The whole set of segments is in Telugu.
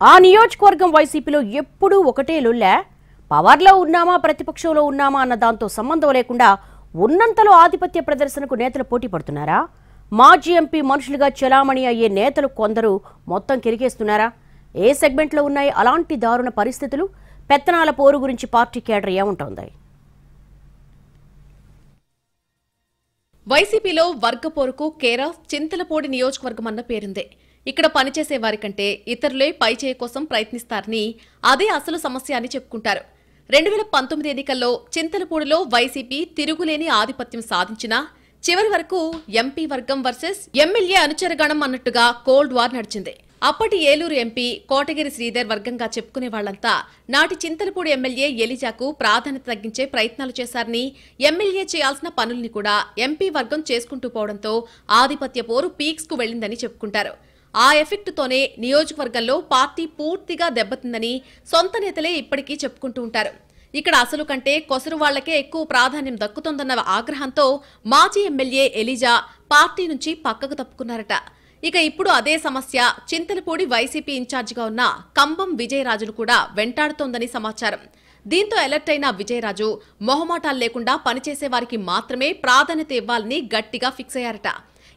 ఆ నియోజకవర్గం వైసీపీలో ఎప్పుడూ ఒకటే లొల్లే. పవర్లో ఉన్నామా ప్రతిపక్షంలో ఉన్నామా అన్న దాంతో సంబంధం లేకుండా ఉన్నంతలో ఆధిపత్య ప్రదర్శనకు నేతలు పోటీ పడుతున్నారా? మాజీ ఎంపీ మనుషులుగా చలామణి అయ్యే నేతలు కొందరు మొత్తం కిరికేస్తున్నారా? ఏ సెగ్మెంట్లో ఉన్నాయి అలాంటి దారుణ పరిస్థితులు? పెత్తనాల పోరు గురించి పార్టీ కేడర్ ఏముంటోంది? వైసీపీలో వర్గ పోరుకు కేర్ ఆఫ్ చింతలపూడి నియోజకవర్గం అన్న పేరుందే. ఇక్కడ పనిచేసే వారి కంటే ఇతరులే పైచేయ కోసం ప్రయత్నిస్తారని, అదే అసలు సమస్య అని చెప్పుకుంటారు. 2019 ఎన్నికల్లో చింతలపూడిలో వైసీపీ తిరుగులేని ఆధిపత్యం సాధించినా చివరి వరకు ఎంపీ వర్గం వర్సెస్ ఎమ్మెల్యే అనుచరగణం అన్నట్టుగా కోల్డ్ వార్ నడిచింది. అప్పటి ఏలూరు ఎంపీ కోటగిరి శ్రీధర్ వర్గంగా చెప్పుకునే వాళ్లంతా నాటి చింతలపూడి ఎమ్మెల్యే ఎలిజాకు ప్రాధాన్యత తగ్గించే ప్రయత్నాలు చేశారని, ఎమ్మెల్యే చేయాల్సిన పనుల్ని కూడా ఎంపీ వర్గం చేసుకుంటూ పోవడంతో ఆధిపత్య పోరు పీక్స్ కు వెళ్లిందని చెప్పుకుంటారు. ఆ ఎఫెక్టుతోనే నియోజకవర్గంలో పార్టీ పూర్తిగా దెబ్బతిందని సొంత నేతలే ఇప్పటికీ చెప్పుకుంటూ ఉంటారు. ఇక్కడ అసలు కంటే కొసరు వాళ్లకే ఎక్కువ ప్రాధాన్యం దక్కుతోందన్న ఆగ్రహంతో మాజీ ఎమ్మెల్యే ఎలిజా పార్టీ నుంచి పక్కకు తప్పుకున్నారట. ఇక ఇప్పుడు అదే సమస్య చింతలపూడి వైసీపీ ఇన్ఛార్జిగా ఉన్న కంబం విజయరాజును కూడా వెంటాడుతోందని సమాచారం. దీంతో అలర్ట్ అయిన విజయరాజు మొహమాటాలు లేకుండా పనిచేసే వారికి మాత్రమే ప్రాధాన్యత ఇవ్వాలని గట్టిగా ఫిక్స్ అయ్యారట.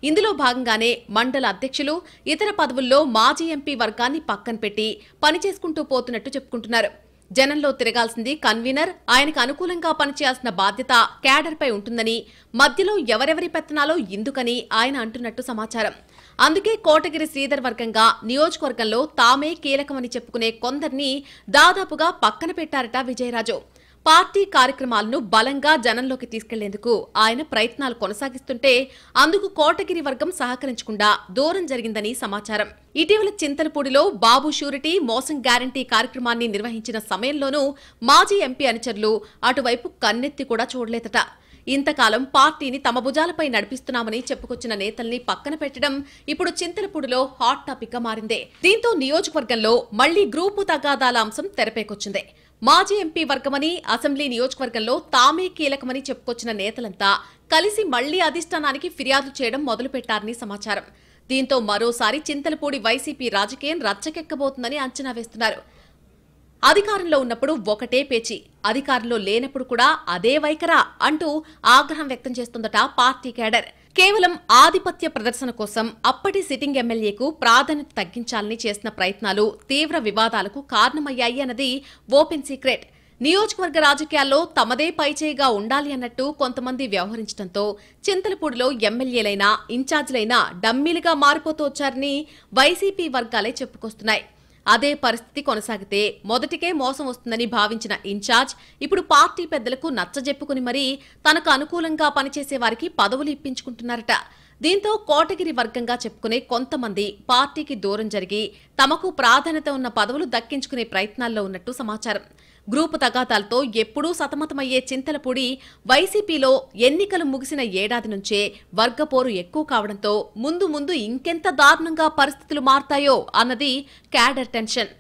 ఇందులో భాగంగానే మండల అధ్యక్షులు, ఇతర పదవుల్లో మాజీ ఎంపీ వర్గాన్ని పక్కన పెట్టి పనిచేసుకుంటూ పోతున్నట్టు చెప్పుకుంటున్నారు. జనంలో తిరగాల్సింది కన్వీనర్, ఆయనకు అనుకూలంగా పనిచేయాల్సిన బాధ్యత క్యాడర్పై ఉంటుందని, మధ్యలో ఎవరెవరి పెత్తనాలో ఎందుకని ఆయన అంటున్నట్టు సమాచారం. అందుకే కోటగిరి శ్రీధర్ వర్గంగా నియోజకవర్గంలో తామే కీలకమని చెప్పుకునే కొందరిని దాదాపుగా పక్కన పెట్టారట విజయరాజు. పార్టీ కార్యక్రమాలను బలంగా జనంలోకి తీసుకెళ్లేందుకు ఆయన ప్రయత్నాలు కొనసాగిస్తుంటే అందుకు కోటగిరి వర్గం సహకరించకుండా దూరం జరిగిందని సమాచారం. ఇటీవల చింతలపూడిలో బాబు షూరిటీ మోసం గ్యారంటీ కార్యక్రమాన్ని నిర్వహించిన సమయంలోనూ మాజీ ఎంపీ అనుచరులు అటువైపు కన్నెత్తి కూడా చూడలేదట. ఇంతకాలం పార్టీని తమ భుజాలపై నడిపిస్తున్నామని చెప్పుకొచ్చిన నేతల్ని పక్కన పెట్టడం ఇప్పుడు చింతలపూడిలో హాట్ టాపిక్ గా మారింది. దీంతో నియోజకవర్గంలో మళ్లీ గ్రూపు తగాదాల అంశం తెరపైకొచ్చింది. మాజీ ఎంపీ వర్గమని, అసెంబ్లీ నియోజకవర్గంలో తామే కీలకమని చెప్పుకొచ్చిన నేతలంతా కలిసి మళ్లీ అధిష్టానానికి ఫిర్యాదు చేయడం మొదలుపెట్టారని సమాచారం. దీంతో మరోసారి చింతలపూడి వైసీపీ రాజకీయం రచ్చకెక్కబోతుందని అంచనా వేస్తున్నారు. అధికారంలో ఉన్నప్పుడు ఒకటే పేచి, అధికారంలో లేనప్పుడు కూడా అదే వైఖరా అంటూ ఆగ్రహం వ్యక్తం చేస్తుందట పార్టీ కేడర్. కేవలం ఆధిపత్య ప్రదర్శన కోసం అప్పటి సిట్టింగ్ ఎమ్మెల్యేకు ప్రాధాన్యత తగ్గించాలని చేసిన ప్రయత్నాలు తీవ్ర వివాదాలకు కారణమయ్యాయి అన్నది ఓపెన్ సీక్రెట్. నియోజకవర్గ రాజకీయాల్లో తమదే పైచేయిగా ఉండాలి అన్నట్టు కొంతమంది వ్యవహరించడంతో చింతలపూడిలో ఎమ్మెల్యేలైనా ఇన్ఛార్జీలైనా డమ్మీలుగా మారిపోతూ వచ్చారని వైసీపీ వర్గాలే చెప్పుకొస్తున్నాయి. అదే పరిస్థితి కొనసాగితే మొదటికే మోసం వస్తుందని భావించిన ఇన్ఛార్జ్ ఇప్పుడు పార్టీ పెద్దలకు నచ్చజెప్పుకుని మరీ తనకు అనుకూలంగా పనిచేసే వారికి పదవులు ఇప్పించుకుంటున్నారట. దీంతో కోటగిరి వర్గంగా చెప్పుకునే కొంతమంది పార్టీకి దూరం జరిగి తమకు ప్రాధాన్యత ఉన్న పదవులు దక్కించుకునే ప్రయత్నాల్లో ఉన్నట్టు సమాచారం. గ్రూపు తగాదాలతో ఎప్పుడూ సతమతమయ్యే చింతలపూడి వైసీపీలో ఎన్నికలు ముగిసిన ఏడాది నుంచే వర్గపోరు ఎక్కువ కావడంతో ముందు ముందు ఇంకెంత దారుణంగా పరిస్థితులు మారతాయో అన్నది క్యాడర్ టెన్షన్.